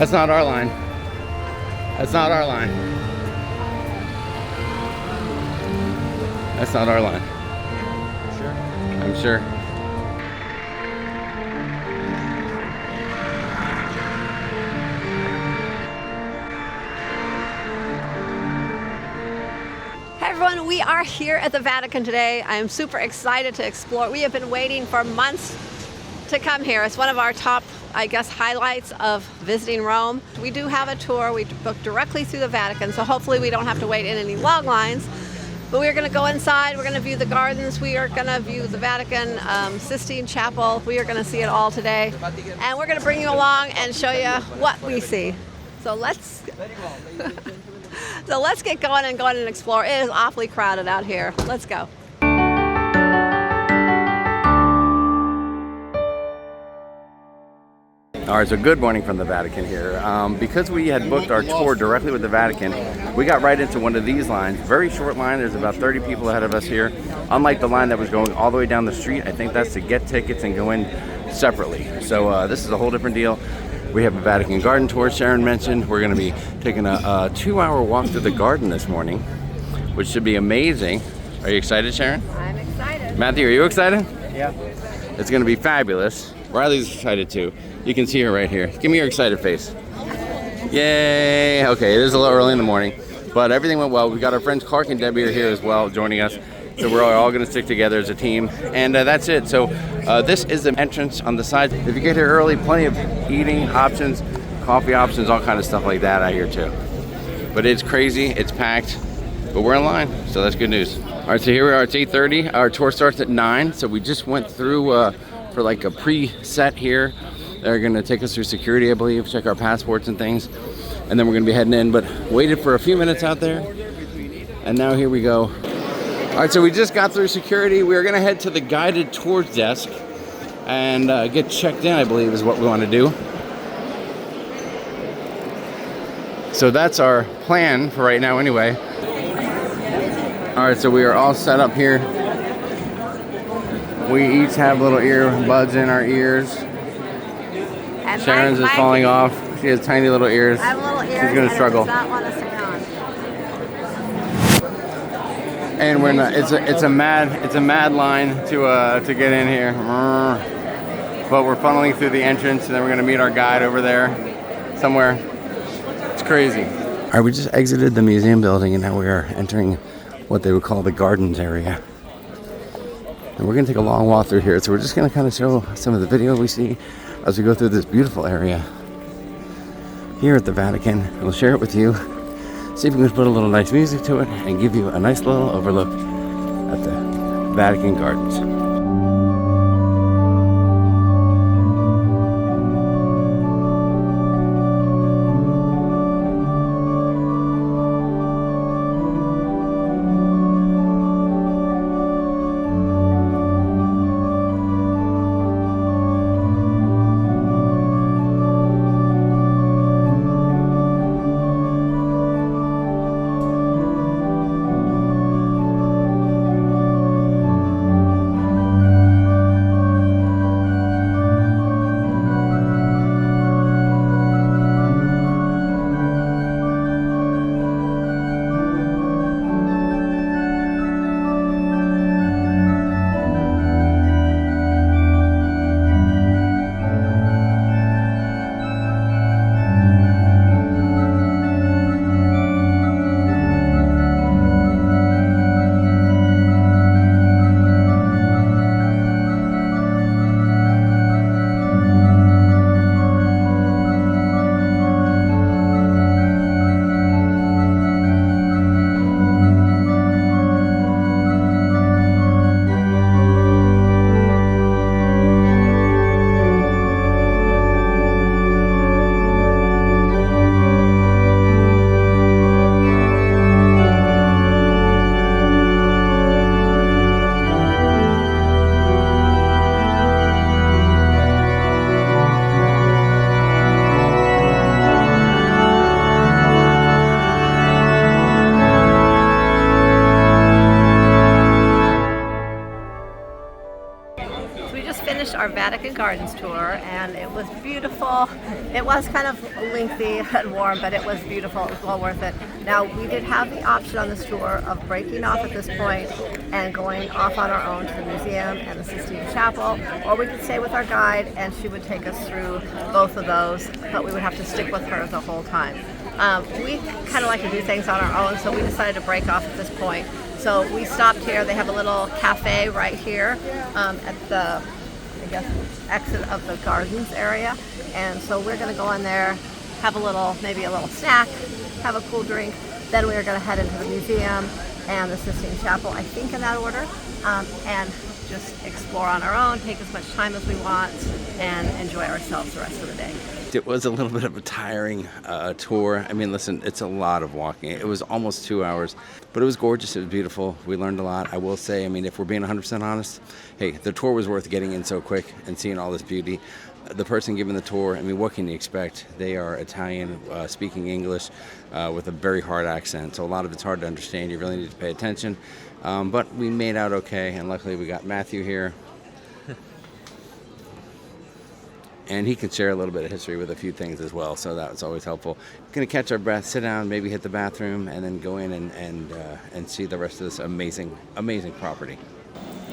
That's not our line. That's not our line. That's not our line. Sure. I'm sure. Hey everyone, we are here at the Vatican today. I am super excited to explore. We have been waiting for months to come here. It's one of our top, I guess, highlights of visiting Rome. We do have a tour. We booked directly through the Vatican, so hopefully we don't have to wait in any long lines. But we're going to go inside, we're going to view the gardens, we are going to view the Vatican, Sistine Chapel. We are going to see it all today. And we're going to bring you along and show you what we see. So let's get going and explore. It is awfully crowded out here. Let's go. All right, so good morning from the Vatican here. Because we had booked our tour directly with the Vatican, we got right into one of these lines. Very short line. There's about 30 people ahead of us here. Unlike the line that was going all the way down the street, I think that's to get tickets and go in separately. So this is a whole different deal. We have a Vatican Garden Tour, Sharon mentioned. We're going to be taking a 2-hour walk through the garden this morning, which should be amazing. Are you excited, Sharon? I'm excited. Matthew, are you excited? Yeah. It's going to be fabulous. Riley's excited too. You can see her right here. Give me your excited face. Yay! Okay, it is a little early in the morning, but everything went well. We got our friends Clark and Debbie are here as well, joining us. So we're all going to stick together as a team, and that's it. So this is the entrance on the side. If you get here early, plenty of eating options, coffee options, all kind of stuff like that out here too. But it's crazy, it's packed, but we're in line, so that's good news. All right, so here we are. It's 8:30. Our tour starts at 9, so we just went through for like a pre-set here. They're going to take us through security, I believe, check our passports and things, and then we're going to be heading in. But waited for a few minutes out there, and now here we go. All right, so we just got through security. We're going to head to the guided tour desk and get checked in, I believe, is what we want to do. So that's our plan for right now anyway. All right, so we are all set up here. We each have little earbuds in our ears. And Sharon's is falling off. She has tiny little ears. I have little ears. She's gonna struggle. Does not want to stay on. And we're not. It's a mad line to get in here. But we're funneling through the entrance, and then we're gonna meet our guide over there somewhere. It's crazy. All right, we just exited the museum building, and now we are entering what they would call the gardens area. And we're gonna take a long walk through here, so we're just gonna kind of show some of the video we see as we go through this beautiful area here at the Vatican. We'll share it with you, see if we can put a little nice music to it, and give you a nice little overlook at the Vatican Gardens. Vatican Gardens tour, and it was beautiful. It was kind of lengthy and warm, but it was beautiful. It was well worth it. Now, we did have the option on this tour of breaking off at this point and going off on our own to the museum and the Sistine Chapel, or we could stay with our guide and she would take us through both of those, but we would have to stick with her the whole time. We kind of like to do things on our own, so we decided to break off at this point. So we stopped here. They have a little cafe right here at the, I guess, exit of the gardens area. And so we're going to go in there, have maybe a little snack, have a cool drink. Then we're going to head into the museum and the Sistine Chapel, I think in that order, and just explore on our own, take as much time as we want, and enjoy ourselves the rest of the day. It was a little bit of a tiring tour. I mean, listen, it's a lot of walking. It was almost 2 hours, but it was gorgeous. It was beautiful. We learned a lot. I will say, I mean, if we're being 100% honest, hey, the tour was worth getting in so quick and seeing all this beauty. The person giving the tour, I mean, what can you expect? They are Italian, speaking English with a very hard accent, so a lot of it's hard to understand. You really need to pay attention. But we made out okay, and luckily we got Matthew here. And he can share a little bit of history with a few things as well, so that was always helpful. Going to catch our breath, sit down, maybe hit the bathroom, and then go in and see the rest of this amazing property.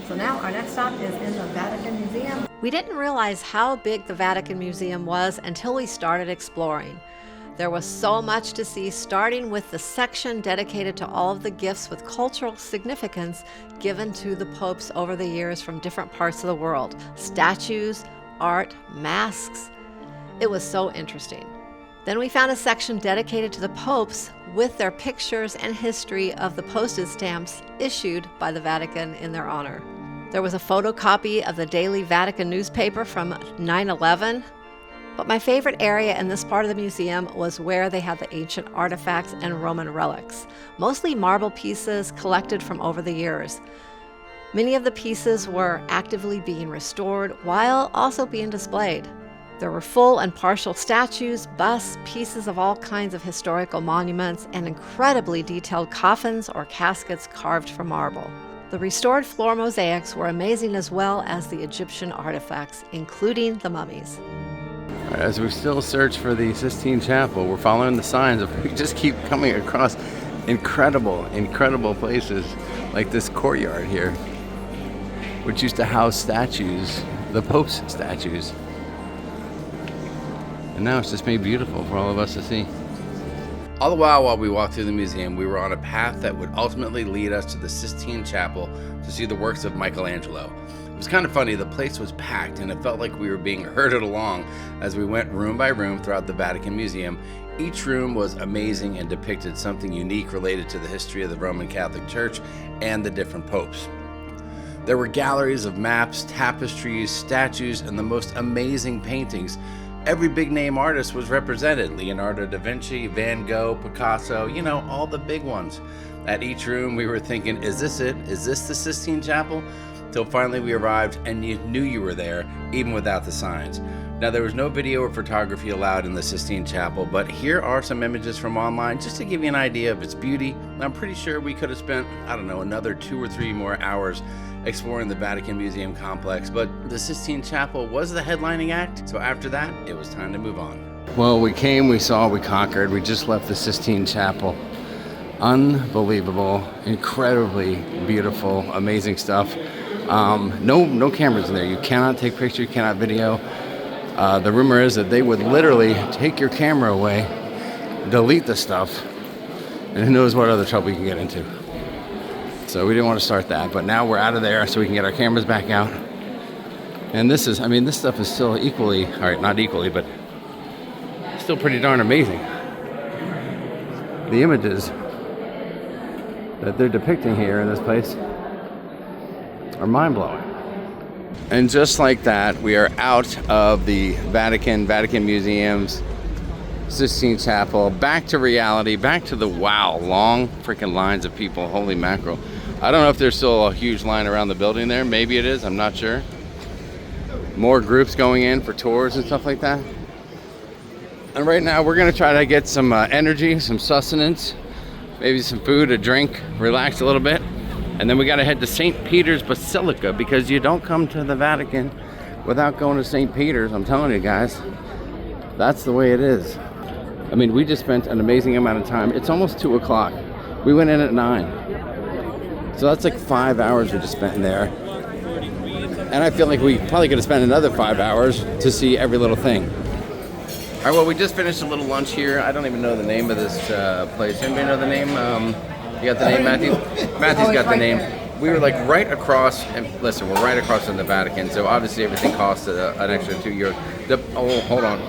So now our next stop is in the Vatican Museum. We didn't realize how big the Vatican Museum was until we started exploring. There was so much to see, starting with the section dedicated to all of the gifts with cultural significance given to the popes over the years from different parts of the world. Statues, art, masks. It was so interesting. Then we found a section dedicated to the popes with their pictures and history of the postage stamps issued by the Vatican in their honor. There was a photocopy of the daily Vatican newspaper from 9/11. But my favorite area in this part of the museum was where they had the ancient artifacts and Roman relics, mostly marble pieces collected from over the years. Many of the pieces were actively being restored while also being displayed. There were full and partial statues, busts, pieces of all kinds of historical monuments, and incredibly detailed coffins or caskets carved from marble. The restored floor mosaics were amazing, as well as the Egyptian artifacts, including the mummies. As we still search for the Sistine Chapel, we're following the signs. We just keep coming across incredible places like this courtyard here, which used to house statues, the Pope's statues. And now it's just made beautiful for all of us to see. All the while we walked through the museum, we were on a path that would ultimately lead us to the Sistine Chapel to see the works of Michelangelo. It was kind of funny, the place was packed and it felt like we were being herded along as we went room by room throughout the Vatican Museum. Each room was amazing and depicted something unique related to the history of the Roman Catholic Church and the different popes. There were galleries of maps, tapestries, statues, and the most amazing paintings. Every big name artist was represented: Leonardo da Vinci, Van Gogh, Picasso, all the big ones. At each room we were thinking, is this it? Is this the Sistine Chapel? Till finally we arrived and you knew you were there, even without the signs. Now, there was no video or photography allowed in the Sistine Chapel, but here are some images from online just to give you an idea of its beauty. I'm pretty sure we could have spent, another 2 or 3 more hours exploring the Vatican Museum complex, but the Sistine Chapel was the headlining act, so after that, it was time to move on. Well, we came, we saw, we conquered. We just left the Sistine Chapel. Unbelievable, incredibly beautiful, amazing stuff. No cameras in there. You cannot take pictures, you cannot video. The rumor is that they would literally take your camera away, delete the stuff, and who knows what other trouble you can get into. So we didn't want to start that, but now we're out of there so we can get our cameras back out. And this stuff is still equally, all right, not equally, but still pretty darn amazing. The images that they're depicting here in this place are mind-blowing. And just like that, we are out of the Vatican Museums, Sistine Chapel, back to reality, back to the long freaking lines of people. Holy mackerel. I don't know if there's still a huge line around the building there. Maybe it is, I'm not sure. More groups going in for tours and stuff like that. And right now we're gonna try to get some energy, some sustenance, maybe some food, a drink, relax a little bit. And then we gotta head to St. Peter's Basilica, because you don't come to the Vatican without going to St. Peter's. I'm telling you guys, that's the way it is. I mean, we just spent an amazing amount of time. It's almost 2 o'clock. We went in at 9. So that's like 5 hours we just spent in there. And I feel like we probably could have spent another 5 hours to see every little thing. All right, well, we just finished a little lunch here. I don't even know the name of this place. Anybody know the name? You got the name, Matthew? Matthew's got the name. We were like right across, and listen, we're right across from the Vatican, so obviously everything costs an extra €2. Oh, hold on.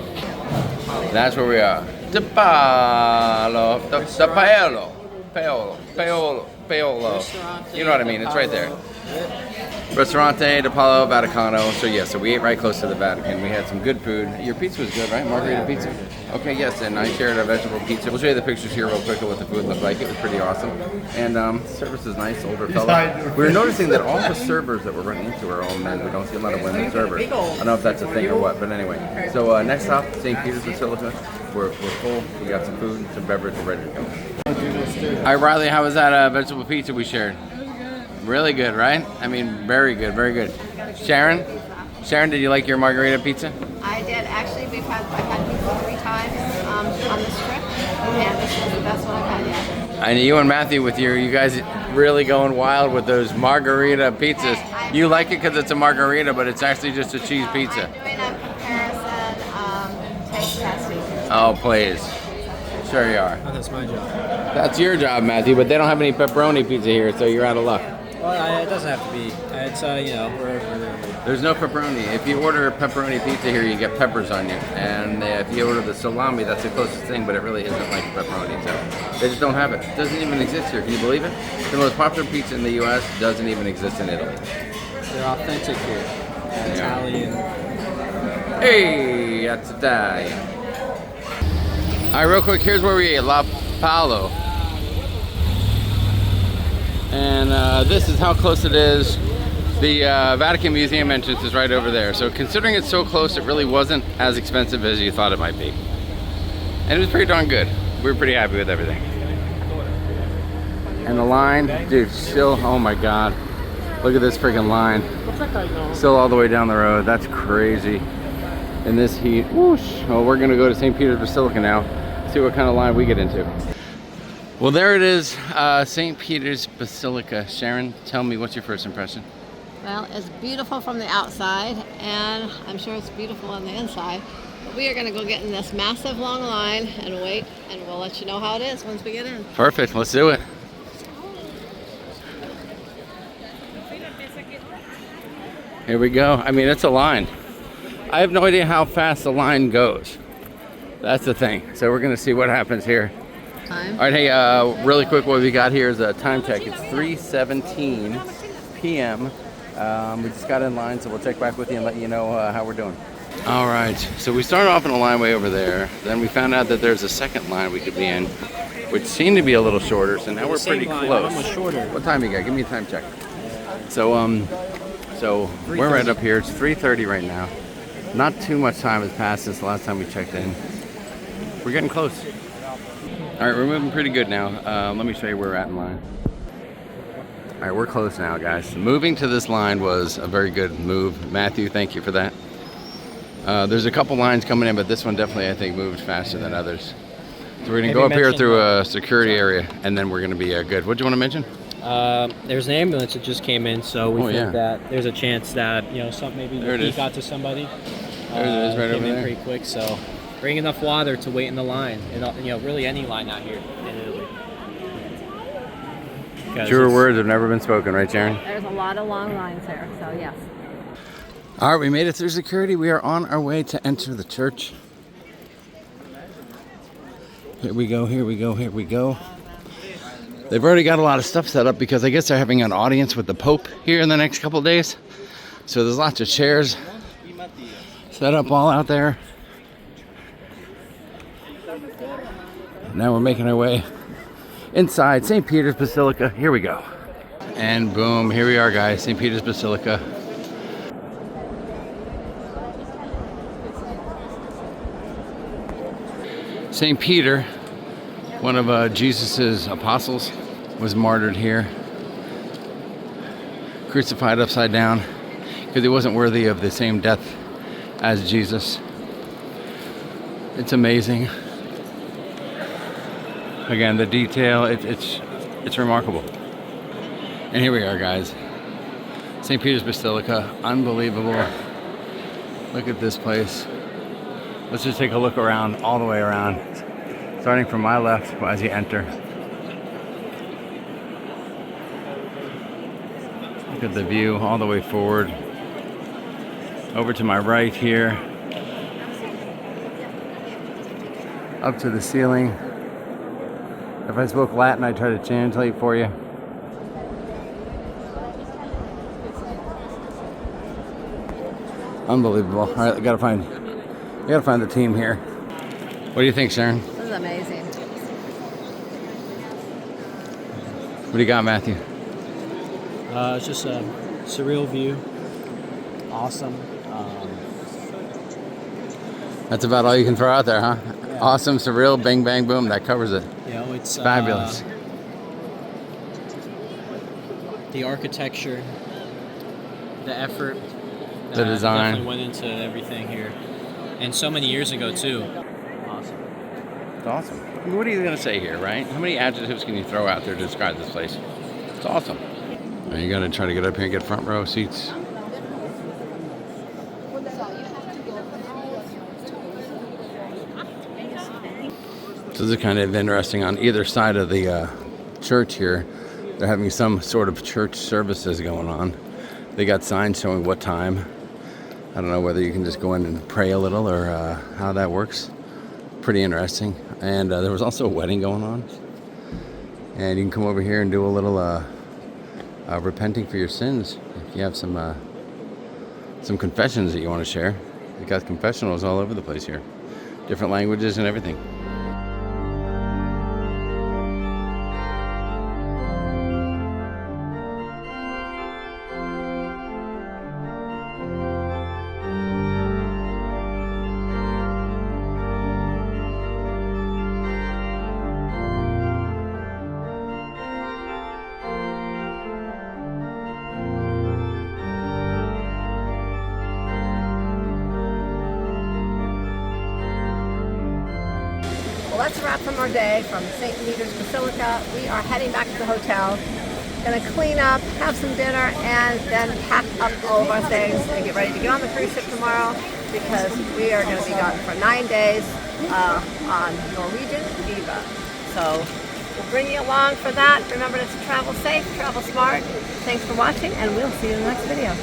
That's where we are. The Paolo. You know what I mean? It's right there. Ristorante di Paolo Vaticano. So yeah, so we ate right close to the Vatican. We had some good food. Your pizza was good, right? Margarita pizza? Okay, yes, and I shared a vegetable pizza. We'll show you the pictures here real quick of what the food looked like. It was pretty awesome. And service is nice, older fella. We were noticing that all the servers that we're running into are all men. We don't see a lot of women servers. I don't know if that's a thing or what, but anyway. So next stop, St. Peter's Basilica. We're full. We got some food, some beverage. We're ready to go. All right, Riley, how was that vegetable pizza we shared? Really good, right? I mean, very good, very good. Sharon, did you like your margarita pizza? I did. Actually, I've had pizza 3 times on this trip, and this was the best one I've had yet. I know you and Matthew you guys really going wild with those margarita pizzas. You like it because it's a margarita, but it's actually just a cheese pizza. I'm doing a comparison taste testing. Oh, please. Sure you are. Oh, that's my job. That's your job, Matthew, but they don't have any pepperoni pizza here, so you're out of luck. Well, it doesn't have to be. It's, you know, we're There's no pepperoni. If you order pepperoni pizza here, you get peppers on you. And if you order the salami, that's the closest thing, but it really isn't like pepperoni. So they just don't have it. It doesn't even exist here. Can you believe it? The most popular pizza in the U.S. doesn't even exist in Italy. they're authentic here. Italian. Hey, that's Italian. All right, real quick, here's where we ate, La Paolo. And this is how close it is. The Vatican Museum entrance is right over there. So considering it's so close, it really wasn't as expensive as you thought it might be. And it was pretty darn good. We were pretty happy with everything. And the line, dude, still, oh my God. Look at this freaking line. Still all the way down the road. That's crazy. In this heat, whoosh. Well, we're gonna go to St. Peter's Basilica now. See what kind of line we get into. Well, there it is, St. Peter's Basilica. Sharon, tell me, what's your first impression? Well, it's beautiful from the outside, and I'm sure it's beautiful on the inside. But we are going to go get in this massive long line and wait, and we'll let you know how it is once we get in. Perfect, let's do it. Here we go. I mean, it's a line. I have no idea how fast the line goes. That's the thing. So we're going to see what happens here. Time. All right, hey, really quick, what we got here is a time check. It's 3:17 p.m. We just got in line, so we'll check back with you and let you know how we're doing. All right, so we started off in a line way over there. Then we found out that there's a second line we could be in, which seemed to be a little shorter. So now we're pretty close. Almost shorter. What time you got? Give me a time check. So we're right up here. It's 3:30 right now. Not too much time has passed since the last time we checked in. We're getting close. All right, we're moving pretty good now. Let me show you where we're at in line. All right, we're close now, guys. Moving to this line was a very good move. Matthew, thank you for that. There's a couple lines coming in, but this one definitely, I think, moved faster than others. So we're gonna go up here through a security area, and then we're gonna be good. What do you want to mention? There's an ambulance that just came in, so we think that there's a chance that, you know, maybe he got to somebody. There it is, right over there. Pretty quick, so bring enough water to wait in the line, and you know, really any line out here in Italy. Truer words have never been spoken, right, Sharon? There's a lot of long lines here, so yes. All right, we made it through security. We are on our way to enter the church. Here we go, here we go, here we go. They've already got a lot of stuff set up because I guess they're having an audience with the Pope here in the next couple of days. So there's lots of chairs set up all out there. Now we're making our way inside St. Peter's Basilica. Here we go. And boom, here we are, guys, St. Peter's Basilica. St. Peter, one of Jesus's apostles, was martyred here, crucified upside down. because he wasn't worthy of the same death as Jesus. It's amazing. Again, the detail, it's remarkable. And here we are, guys. St. Peter's Basilica, unbelievable. Look at this place. Let's just take a look around, all the way around, starting from my left as you enter. Look at the view all the way forward. Over to my right here. Up to the ceiling. If I spoke Latin, I'd try to translate for you. Unbelievable. All right, I gotta find the team here. What do you think, Sharon? This is amazing. What do you got, Matthew? It's just a surreal view. Awesome. That's about all you can throw out there, huh? Yeah. Awesome, surreal, bang, bang, boom. That covers it. You know, it's fabulous. The architecture, the effort, The design. definitely went into everything here, and so many years ago too. Awesome. It's awesome. I mean, what are you gonna say here, right? How many adjectives can you throw out there to describe this place? It's awesome. Now you gotta try to get up here and get front row seats. So this is kind of interesting. On either side of the church here, they're having some sort of church services going on. They got signs showing what time. I don't know whether you can just go in and pray a little or how that works. Pretty interesting. And there was also a wedding going on. And you can come over here and do a little repenting for your sins. If you have some confessions that you want to share. You got confessionals all over the place here. Different languages and everything. Let's wrap from our day from St. Peter's Basilica. We are heading back to the hotel. Gonna clean up, have some dinner, and then pack up all of our things and get ready to get on the cruise ship tomorrow because we are gonna be gone for 9 days on Norwegian Viva. So we'll bring you along for that. Remember to travel safe, travel smart. Thanks for watching, and we'll see you in the next video.